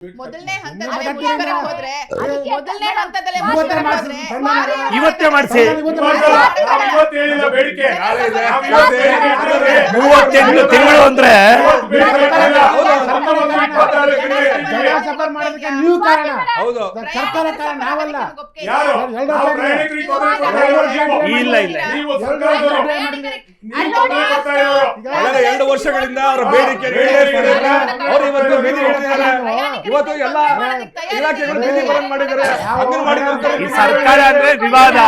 ಮೊದಲನೇ ಹಂತದಲ್ಲಿ ಹೋದ್ರೆ ಇವತ್ತೇ ಮಾಡಿಸಿ 38 ತಿಂಗಳು ಅಂದ್ರೆ ನೀವು ಕಾರಣ. ಸರ್ಕಾರ ಕಾರಣ ನಾವಲ್ಲ. ಇಲ್ಲ ಇಲ್ಲ 2 ವರ್ಷಗಳಿಂದ ಅವರ ಬೇಡಿಕೆ ಅವರು ಇವತ್ತು ಬೀದಿ ಹಿಡಿದಿದ್ದಾರೆ. ಇವತ್ತು ಎಲ್ಲ ಇಲಾಖೆಗಳು ಬೀದಿ ಬರನ್ ಮಾಡಿದ್ದಾರೆ. ಈ ಸರ್ಕಾರ ಅಂದ್ರೆ ವಿವಾದ,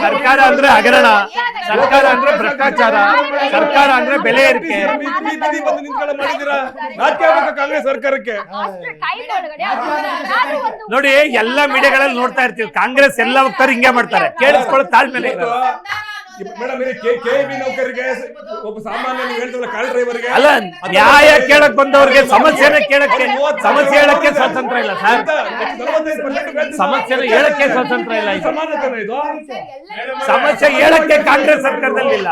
ಸರ್ಕಾರ ಅಂದ್ರೆ ಹಗರಣ, ಸರ್ಕಾರ ಅಂದ್ರೆ ಭ್ರಷ್ಟಾಚಾರ, ಸರ್ಕಾರ ಅಂದ್ರೆ ಬೆಲೆ ಏರಿಕೆ. ಬೀದಿ ಬಂದು ನಿಂತ್ಕೊಂಡು ಮಾಡಿದ್ದೀರಾ? ನಾಚಿಕೆ ಆಗಬೇಕು ಕಾಂಗ್ರೆಸ್ ಸರ್ಕಾರಕ್ಕೆ. ನೋಡಿ ಎಲ್ಲ ಮೀಡಿಯಾಗಳಲ್ಲಿ ನೋಡ್ತಾ ಇರ್ತೀವಿ, ಕಾಂಗ್ರೆಸ್ ಎಲ್ಲ ವಕ್ತಾರು ಹಿಂಗೆ ಮಾಡ್ತಾರೆ. ಕೇಳಿಸ್ಕೊಳ್ಳೋ ತಾಳ್ಮೆಲೆ ಮೇಡಮ್ ಕೆಬಿ ನೌಕರಿಗೆ ಒಬ್ಬ ಸಾಮಾನ್ಯ ಹೇಳ್ತೀವಲ್ಲ ಕಾಲ್ ಡ್ರೈವರ್ಗೆ ಅಲ್ಲ, ನ್ಯಾಯ ಕೇಳಕ್ ಬಂದವ್ರಿಗೆ ಸಮಸ್ಯೆನ ಕೇಳಕ್ಕೆ, ಸಮಸ್ಯೆ ಹೇಳಕ್ಕೆ ಸ್ವಾತಂತ್ರ್ಯ ಇಲ್ಲ ಸರ್. ಸಮಸ್ಯೆನ ಹೇಳಕ್ಕೆ ಸ್ವಾತಂತ್ರ್ಯ ಇಲ್ಲ. ಸಮಾನತನ ಇದು. ಸಮಸ್ಯೆ ಹೇಳಕ್ಕೆ ಕಾಂಗ್ರೆಸ್ ಸರ್ಕಾರದಲ್ಲಿ ಇಲ್ಲ.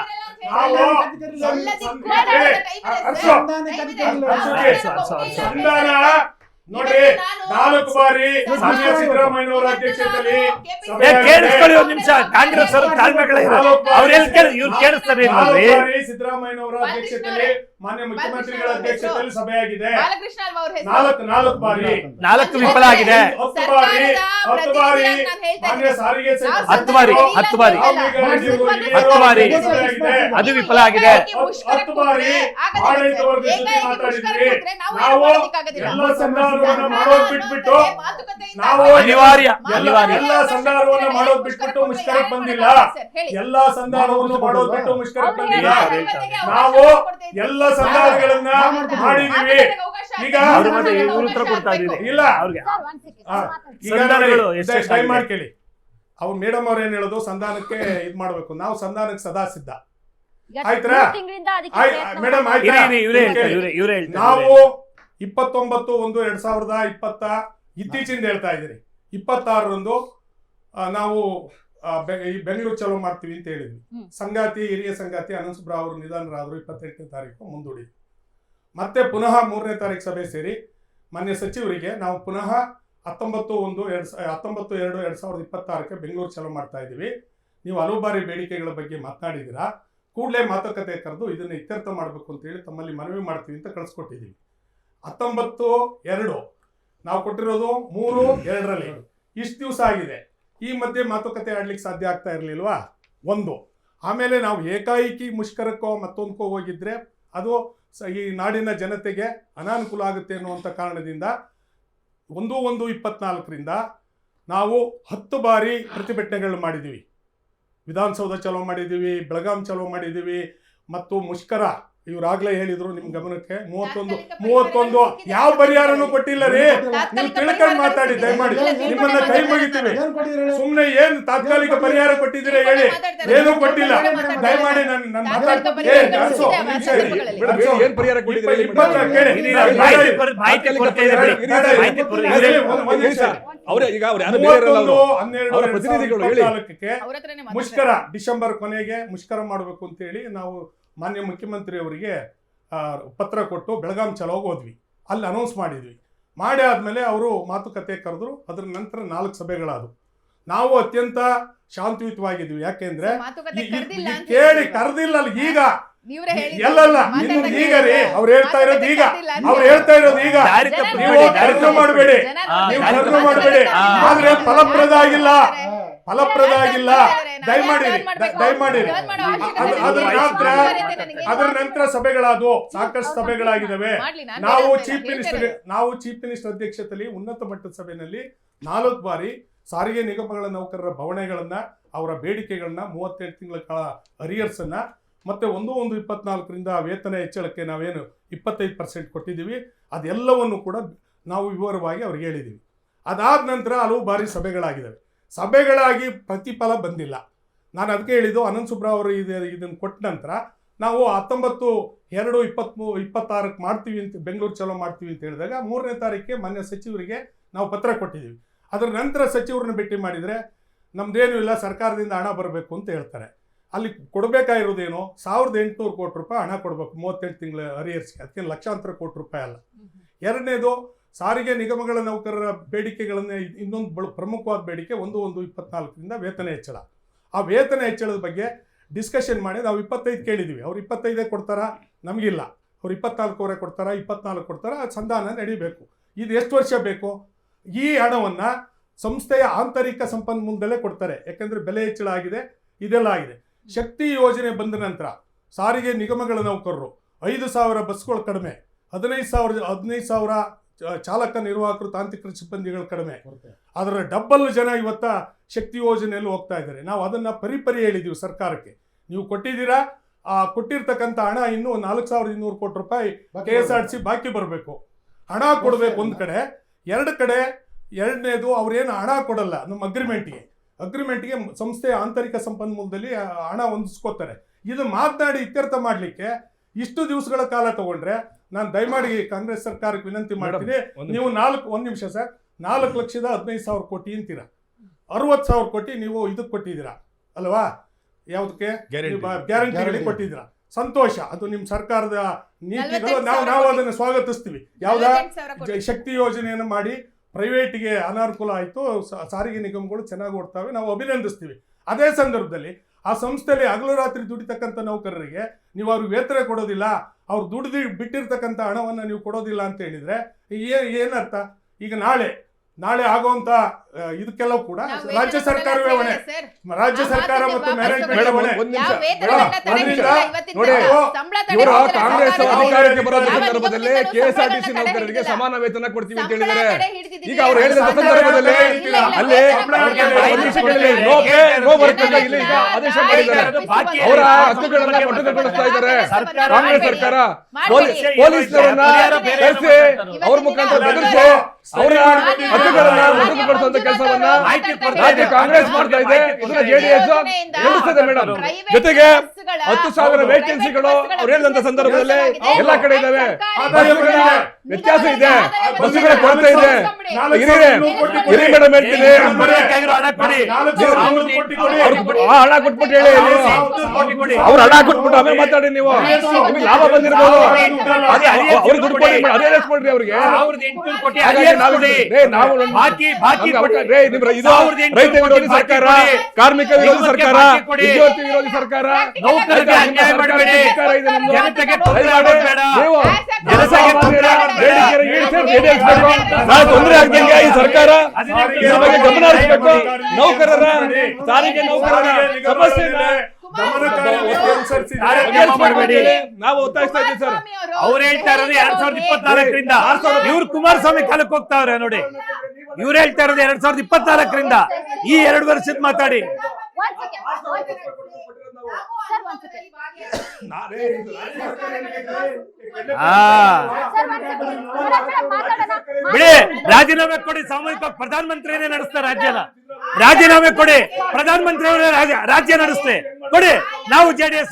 ನೋಡಿ 4 ಬಾರಿ ಸಿದ್ದರಾಮಯ್ಯನವರ ಅಧ್ಯಕ್ಷತೆಯಲ್ಲಿ ಕೇಳಿಸ್ಕೊಳ್ಳಿ ಒಂದ್ ನಿಮಿಷ. ಕಾಂಗ್ರೆಸ್ ಅವರು ತಾಳ್ಮೆಗಳಿರೋ ಅವ್ರು ಇವ್ರು ಕೇಳಿಸ್ತಾರೆ. ಸಿದ್ದರಾಮಯ್ಯನವರ ಅಧ್ಯಕ್ಷತೆಯಲ್ಲಿ ಮಾನ್ಯ ಮುಖ್ಯಮಂತ್ರಿಗಳ ಅಧ್ಯಕ್ಷತೆಯಲ್ಲಿ ಸಭೆಯಾಗಿದೆ. 4 ಬಾರಿ 4 ವಿಫಲ ಆಗಿದೆ. 10 ಬಾರಿ ಮಾನ್ಯ ಸಾರಿಗೆ 10 ಬಾರಿ ಅದು ವಿಫಲ ಆಗಿದೆ. 10 ಬಾರಿ ಆಡಳಿತ ವರ್ಗದ ಜೊತೆ ಮಾತಾಡಿದ್ವಿ. ನಾವು ಎಲ್ಲ ಸಂಧಾನವನ್ನ ಮಾಡೋದು ಬಿಟ್ಬಿಟ್ಟು ನಾವು ಅನಿವಾರ್ಯ ಎಲ್ಲ ಸಂಧಾನವನ್ನ ಮಾಡೋದು ಬಿಟ್ಬಿಟ್ಟು ಮುಷ್ಕರಕ್ಕೆ ಬಂದಿಲ್ಲ. ಎಲ್ಲ ಸಂಧಾನವನ್ನು ಮಾಡೋದು ಬಿಟ್ಟು ಮುಷ್ಕರಕ್ಕೆ ಬಂದಿಲ್ಲ. ನಾವು ಎಲ್ಲ ಸಂಧಾನಗಳನ್ನ ಮಾಡಿದೀವಿ. ಈಗ ಉತ್ತರ ಕೊಡ್ತಾ ಇದ್ದೀವಿ. ಇಲ್ಲ ಅವ್ರಿಗೆ ದಯಮಾಡಿ ಕೇಳಿ. ಅವ್ರು ಮೇಡಮ್ ಅವ್ರು ಏನ್ ಹೇಳೋದು, ಸಂಧಾನಕ್ಕೆ ಇದ್ ಮಾಡ್ಬೇಕು, ನಾವು ಸಂಧಾನಕ್ಕೆ ಸದಾ ಸಿದ್ಧ. ಆಯ್ತಾ ಮೇಡಮ್? ನಾವು 29/1/2020 ಇತ್ತೀಚಿಂದ ಹೇಳ್ತಾ ಇದ್ದೀರಿ. 26ರಂದು ನಾವು ಬೆಂಗಳೂರು ಚಲೋ ಮಾಡ್ತೀವಿ ಅಂತ ಹೇಳಿದ್ವಿ. ಸಂಗಾತಿ ಹಿರಿಯ ಸಂಗಾತಿ ಅನಂತಸುಬ್ರಾ ಅವರು ನಿಧನರಾದರು. 28ನೇ ತಾರೀಕು ಮುಂದೂಡಿ ಮತ್ತೆ ಪುನಃ 3ನೇ ತಾರೀಕು ಸಭೆ ಸೇರಿ ಮಾನ್ಯ ಸಚಿವರಿಗೆ ನಾವು ಪುನಃ 19/2/2026 ಬೆಂಗಳೂರು ಚಲೋ ಮಾಡ್ತಾ ಇದ್ದೀವಿ. ನೀವು ಹಲವು ಬಾರಿ ಬೇಡಿಕೆಗಳ ಬಗ್ಗೆ ಮಾತನಾಡಿದ್ದೀರಾ, ಕೂಡಲೇ ಮಾತುಕತೆ ಕರೆದು ಇದನ್ನು ಇತ್ಯರ್ಥ ಮಾಡಬೇಕು ಅಂತೇಳಿ ತಮ್ಮಲ್ಲಿ ಮನವಿ ಮಾಡ್ತೀವಿ ಅಂತ ಕಳಿಸ್ಕೊಟ್ಟಿದ್ದೀವಿ. 19/2 ನಾವು ಕೊಟ್ಟಿರೋದು 3/2ರಲ್ಲಿ ಇಷ್ಟು ದಿವಸ ಆಗಿದೆ. ಈ ಮಧ್ಯೆ ಮಾತುಕತೆ ಆಡ್ಲಿಕ್ಕೆ ಸಾಧ್ಯ ಆಗ್ತಾ ಇರಲಿಲ್ವಾ? ಒಂದು. ಆಮೇಲೆ ನಾವು ಏಕಾಏಕಿ ಮುಷ್ಕರಕ್ಕೋ ಮತ್ತೊಂದಕ್ಕೋ ಹೋಗಿದ್ರೆ ಅದು ಈ ನಾಡಿನ ಜನತೆಗೆ ಅನಾನುಕೂಲ ಆಗುತ್ತೆ ಅನ್ನುವಂಥ ಕಾರಣದಿಂದ 1/1/24ರಿಂದ ನಾವು 10 ಬಾರಿ ಪ್ರತಿಭಟನೆಗಳು ಮಾಡಿದ್ದೀವಿ. ವಿಧಾನಸೌಧ ಚಲೋ ಮಾಡಿದ್ದೀವಿ, ಬೆಳಗಾಂ ಚಲೋ ಮಾಡಿದ್ದೀವಿ. ಮತ್ತು ಮುಷ್ಕರ ಇವ್ರಾಗ್ಲೇ ಹೇಳಿದ್ರು ನಿಮ್ ಗಮನಕ್ಕೆ 31 ಯಾವ ಪರಿಹಾರನೂ ಕೊಟ್ಟಿಲ್ಲ ರೀ. ನೀವು ತಿಳ್ಕೊಂಡು ಮಾತಾಡಿ ದಯಮಾಡಿ, ನಿಮ್ಮನ್ನ ಕೈ ಮುಗಿತೀವಿ. ಸುಮ್ನೆ ಏನ್ ತಾತ್ಕಾಲಿಕ ಪರಿಹಾರ ಕೊಟ್ಟಿದ್ದೀರಾ ಹೇಳಿ? ಏನೂ ಕೊಟ್ಟಿಲ್ಲ. ದಯಮಾಡಿ ನನ್ನ ಮುಷ್ಕರ ಡಿಸೆಂಬರ್ ಕೊನೆಗೆ ಮುಷ್ಕರ ಮಾಡಬೇಕು ಅಂತ ಹೇಳಿ ನಾವು ಮಾನ್ಯ ಮುಖ್ಯಮಂತ್ರಿ ಅವರಿಗೆ ಪತ್ರ ಕೊಟ್ಟು ಬೆಳಗಾಂ ಚಲೋಗಿ ಹೋದ್ವಿ. ಅಲ್ಲಿ ಅನೌನ್ಸ್ ಮಾಡಿದ್ವಿ. ಮಾಡಿ ಆದಮೇಲೆ ಅವರು ಮಾತುಕತೆ ಕರೆದ್ರು. ಅದ್ರ ನಂತರ 4 ಸಭೆಗಳಾದವು. ನಾವು ಅತ್ಯಂತ ಶಾಂತಿಯುತವಾಗಿದ್ವಿ. ಯಾಕೆಂದ್ರೆ ಕೇಳಿ ಕರೆದಿಲ್ಲ ಈಗ ಎಲ್ಲಲ್ಲ ಇನ್ನು ಈಗ ರೀ ಅವ್ರು ಹೇಳ್ತಾ ಇರೋದು ಈಗ ನೀವು ಕರ್ನ ಮಾಡಬೇಡಿ, ಆದ್ರೆ ಫಲಪ್ರದ ಆಗಿಲ್ಲ. ದಯಮಾಡಿ ಅದರ ನಂತರ ಸಭೆಗಳಾದವು. ಸಾಕಷ್ಟು ಸಭೆಗಳಾಗಿದ್ದಾವೆ. ನಾವು ಚೀಫ್ ಮಿನಿಸ್ಟರ್ ಅಧ್ಯಕ್ಷತೆಯಲ್ಲಿ ಉನ್ನತ ಮಟ್ಟದ ಸಭೆಯಲ್ಲಿ 4 ಬಾರಿ ಸಾರಿಗೆ ನಿಗಮಗಳ ನೌಕರರ ಭವನೆಗಳನ್ನ, ಅವರ ಬೇಡಿಕೆಗಳನ್ನ, 38 ತಿಂಗಳ ಕಾಲ ಅರಿಯರ್ಸ್ ಅನ್ನ, ಮತ್ತೆ 1/1/24ರಿಂದ ವೇತನ ಹೆಚ್ಚಳಕ್ಕೆ ನಾವೇನು 25% ಕೊಟ್ಟಿದ್ದೀವಿ, ಅದೆಲ್ಲವನ್ನು ಕೂಡ ನಾವು ವಿವರವಾಗಿ ಅವ್ರಿಗೆ ಹೇಳಿದ್ದೀವಿ. ಅದಾದ ನಂತರ ಹಲವು ಬಾರಿ ಸಭೆಗಳಾಗಿದ್ದಾವೆ. ಸಭೆಗಳಾಗಿ ಪ್ರತಿಫಲ ಬಂದಿಲ್ಲ. ನಾನು ಅದಕ್ಕೆ ಹೇಳಿದ್ದು, ಅನಂತಸುಬ್ರಾ ಅವರು ಇದನ್ನು ಕೊಟ್ಟ ನಂತರ ನಾವು 19/2/26 ಮಾಡ್ತೀವಿ ಅಂತ, ಬೆಂಗಳೂರು ಚಲೋ ಮಾಡ್ತೀವಿ ಅಂತ ಹೇಳಿದಾಗ 3ನೇ ತಾರೀಕಿಗೆ ಮಾನ್ಯ ಸಚಿವರಿಗೆ ನಾವು ಪತ್ರ ಕೊಟ್ಟಿದ್ದೀವಿ. ಅದರ ನಂತರ ಸಚಿವರನ್ನ ಭೇಟಿ ಮಾಡಿದರೆ ನಮ್ದೇನೂ ಇಲ್ಲ, ಸರ್ಕಾರದಿಂದ ಹಣ ಬರಬೇಕು ಅಂತ ಹೇಳ್ತಾರೆ. ಅಲ್ಲಿ ಕೊಡಬೇಕಾಗಿರೋದೇನು 1800 ಕೋಟಿ ರೂಪಾಯಿ ಹಣ ಕೊಡಬೇಕು 38 ತಿಂಗಳ ಅರಿಯರ್ಸ್ಗೆ. ಅದಕ್ಕೆ ಲಕ್ಷಾಂತರ ಕೋಟಿ ರೂಪಾಯಿ ಅಲ್ಲ. ಎರಡನೇದು ಸಾರಿಗೆ ನಿಗಮಗಳ ನೌಕರರ ಬೇಡಿಕೆಗಳನ್ನ ಇನ್ನೊಂದು ಪ್ರಮುಖವಾದ ಬೇಡಿಕೆ 1/1/24 ವೇತನ ಹೆಚ್ಚಳ. ಆ ವೇತನ ಹೆಚ್ಚಳದ ಬಗ್ಗೆ ಡಿಸ್ಕಷನ್ ಮಾಡಿ ನಾವು 25 ಕೇಳಿದ್ದೀವಿ. ಅವ್ರು 25 ಕೊಡ್ತಾರಾ? ನಮಗಿಲ್ಲ. ಅವ್ರು 24 ಕೊಡ್ತಾರಾ, 24 ಕೊಡ್ತಾರಾ? ಸಂಧಾನ ನಡೀಬೇಕು. ಇದು ಎಷ್ಟು ವರ್ಷ ಬೇಕು? ಈ ಹಣವನ್ನು ಸಂಸ್ಥೆಯ ಆಂತರಿಕ ಸಂಪನ್ಮೂಲದಲ್ಲೇ ಕೊಡ್ತಾರೆ. ಯಾಕಂದರೆ ಬೆಲೆ ಹೆಚ್ಚಳ ಆಗಿದೆ, ಇದೆಲ್ಲ ಆಗಿದೆ. ಶಕ್ತಿ ಯೋಜನೆ ಬಂದ ನಂತರ ಸಾರಿಗೆ ನಿಗಮಗಳ ನೌಕರರು 5,000 ಬಸ್ಗಳು ಕಡಿಮೆ, 15,000 ಚಾಲಕ ನಿರ್ವಾಹಕರು ತಾಂತ್ರಿಕ ಸಿಬ್ಬಂದಿಗಳು ಕಡಿಮೆ, ಅದರ ಡಬ್ಬಲ್ ಜನ ಇವತ್ತ ಶಕ್ತಿ ಯೋಜನೆಯಲ್ಲಿ ಹೋಗ್ತಾ ಇದ್ದಾರೆ. ನಾವು ಅದನ್ನು ಪರಿ ಹೇಳಿದ್ದೀವಿ ಸರ್ಕಾರಕ್ಕೆ. ನೀವು ಕೊಟ್ಟಿದ್ದೀರಾ, ಕೊಟ್ಟಿರ್ತಕ್ಕಂಥ ಹಣ ಇನ್ನೂ 4,200 ಕೋಟಿ ರೂಪಾಯಿ KSRTC ಬಾಕಿ ಬರಬೇಕು. ಹಣ ಕೊಡಬೇಕು ಒಂದು ಕಡೆ. ಎರಡು ಕಡೆ ಎರಡನೇದು ಅವ್ರೇನು ಹಣ ಕೊಡಲ್ಲ. ನಮ್ಮ ಅಗ್ರಿಮೆಂಟ್ಗೆ ಸಂಸ್ಥೆಯ ಆಂತರಿಕ ಸಂಪನ್ಮೂಲದಲ್ಲಿ ಹಣ ಹೊಂದಿಸ್ಕೋತಾರೆ. ಇದು ಮಾತನಾಡಿ ಇತ್ಯರ್ಥ ಮಾಡಲಿಕ್ಕೆ ಇಷ್ಟು ದಿವಸಗಳ ಕಾಲ ತಗೊಂಡ್ರೆ ನಾನು ದಯಮಾಡಿ ಕಾಂಗ್ರೆಸ್ ಸರ್ಕಾರಕ್ಕೆ ವಿನಂತಿ ಮಾಡ್ತೀನಿ. ನೀವು 4,15,000 ಕೋಟಿ ಅಂತೀರಾ, 60,000 ಕೋಟಿ ನೀವು ಇದಕ್ಕೆ ಕೊಟ್ಟಿದ್ದೀರಾ ಅಲ್ವಾ? ಯಾವುದಕ್ಕೆ? ಗ್ಯಾರಂಟಿಗಳಿಗೆ ಕೊಟ್ಟಿದ್ದೀರಾ. ಸಂತೋಷ, ಅದು ನಿಮ್ಮ ಸರ್ಕಾರದ ನೀತಿಗಳು. ನಾವು ಅದನ್ನು ಸ್ವಾಗತಿಸ್ತೀವಿ. ಯಾವುದಾ ಶಕ್ತಿ ಯೋಜನೆಯನ್ನು ಮಾಡಿ ಪ್ರೈವೇಟಿಗೆ ಅನಾನುಕೂಲ ಆಯಿತು, ಸಾರಿಗೆ ನಿಗಮಗಳು ಚೆನ್ನಾಗಿ ಓಡ್ತಾವೆ, ನಾವು ಅಭಿನಂದಿಸ್ತೀವಿ. ಅದೇ ಸಂದರ್ಭದಲ್ಲಿ ಆ ಸಂಸ್ಥೆಯಲ್ಲಿ ಹಗಲು ರಾತ್ರಿ ದುಡಿತಕ್ಕಂಥ ನೌಕರರಿಗೆ ನೀವು ಅವ್ರಿಗೆ ವೇತನ ಕೊಡೋದಿಲ್ಲ, ಅವ್ರು ದುಡಿದು ಬಿಟ್ಟಿರ್ತಕ್ಕಂಥ ಹಣವನ್ನು ನೀವು ಕೊಡೋದಿಲ್ಲ ಅಂತ ಹೇಳಿದ್ರೆ ಏನರ್ಥ? ಈಗ ನಾಳೆ ಆಗುವಂತ ಇದಕ್ಕೆಲ್ಲ ಕೂಡ ರಾಜ್ಯ ಸರ್ಕಾರವೇ ಹೊಣೆ. ರಾಜ್ಯ ಸರ್ಕಾರ ಮತ್ತು ಮ್ಯಾನೇಜ್ಮೆಂಟ್ ಹೊಣೆ. ನೋಡಿ, ಇವರು ಕಾಂಗ್ರೆಸ್ ಅಧಿಕಾರಕ್ಕೆ ಬರೋ ಸಂದರ್ಭದಲ್ಲಿ KSRTC ನೌಕರರಿಗೆ ಸಮಾನ ವೇತನ ಕೊಡ್ತೀವಿ ಅಂತ ಹೇಳಿದ್ದಾರೆ. ಈಗ ಅವ್ರು ಹೇಳಿದ ಸಂದರ್ಭದಲ್ಲಿ ಅಲ್ಲಿ ಇಲ್ಲಿ ಈಗ ಆದೇಶ ಮಾಡಿದ್ದಾರೆ. ಅವರ ಹಕ್ಕುಗಳನ್ನ ಮೊಟಕುಗೊಳಿಸ್ತಾ ಇದ್ದಾರೆ ಕಾಂಗ್ರೆಸ್ ಸರ್ಕಾರ. ಪೊಲೀಸರನ್ನ ಕರೆಸಿ ಅವ್ರ ಮುಖಾಂತರ ಬೆದರಿಸಿ ಅವರ ಹಕ್ಕುಗಳನ್ನ ಮೊಟಕುಗೊಳಿಸುವಂತ ಕೆಲಸವನ್ನ ರಾಜ್ಯ ಕಾಂಗ್ರೆಸ್ ಮಾಡ್ತಾ ಇದೆ. ಇದನ್ನ JDS ಎದುರಿಸ್ತದೆ ಮೇಡಮ್. ಜೊತೆಗೆ 10,000 ವೇಕೆನ್ಸಿಗಳು ಅವ್ರು ಹೇಳಿದಂತ ಸಂದರ್ಭದಲ್ಲಿ ಎಲ್ಲಾ ಕಡೆ ಇದಾವೆ. ವ್ಯತ್ಯಾಸ ಇದೆ, ಬಸ್ಸುಗಳ ಕೊರತೆ ಇದೆ. ಇರಿ ಮೇಡಮ್ ಹೇಳ್ತೀನಿ, ಹಣ ಕೊಟ್ಬಿಟ್ಟು ಹೇಳಿ. ಅವ್ರು ಹಣ ಕೊಟ್ಬಿಟ್ಟು ಆಮೇಲೆ ಮಾತಾಡಿ. ನೀವು ನಿಮಗೆ ಲಾಭ ಬಂದಿರ್ಬೋದು, ಅವ್ರಿಗೆ ದುಡ್ಡು ಕೊಡಿ, ಅದೇ ಕೊಡ್ರಿ ಅವ್ರಿಗೆ. ರೈತ ವಿರೋಧಿ ಸರ್ಕಾರ, ಕಾರ್ಮಿಕ ವಿರೋಧಿ ಸರ್ಕಾರ, ವಿದ್ಯಾರ್ಥಿ ವಿರೋಧಿ ಸರ್ಕಾರ, ನೌಕರರಿಗೆ ಅನ್ಯಾಯ ಮಾಡಬೇಡಿ. ತೊಂದರೆ ಆಗ್ದಂಗೆ ಈ ಸರ್ಕಾರ ಗಮನ ಹರಿಸಬೇಕು. ನೌಕರರ ಸಾರಿಗೆ ನೌಕರರ ಸಮಸ್ಯೆ ನಾವು ಒತ್ತಾಯಿಸ್ತಾ ಇದ್ದೀವಿ ಸರ್. ಅವ್ರು ಹೇಳ್ತಾ ಇರೋದು 2024ರಿಂದ ಇವ್ರು ಕುಮಾರಸ್ವಾಮಿ ಕಾಲಕ್ಕೆ ಹೋಗ್ತಾವ್ರೆ ನೋಡಿ. ಇವ್ರು ಹೇಳ್ತಾ ಇರೋದು 2024ರಿಂದ ಈ 2 ವರ್ಷದ ಮಾತಾಡಿ. ಬಿಡಿ, ರಾಜೀನಾಮೆ ಕೊಡಿ. ಸಾಮೂಹಿಕ ಪ್ರಧಾನಮಂತ್ರಿನೇ ನಡೆಸ್ತಾರೆ ರಾಜ್ಯನ. ರಾಜೀನಾಮೆ ಕೊಡಿ, ಪ್ರಧಾನಮಂತ್ರಿ ಅವರೇ ರಾಜ್ಯ ನಡೆಸ್ತೆ ಕೊಡಿ. ನಾವು JDS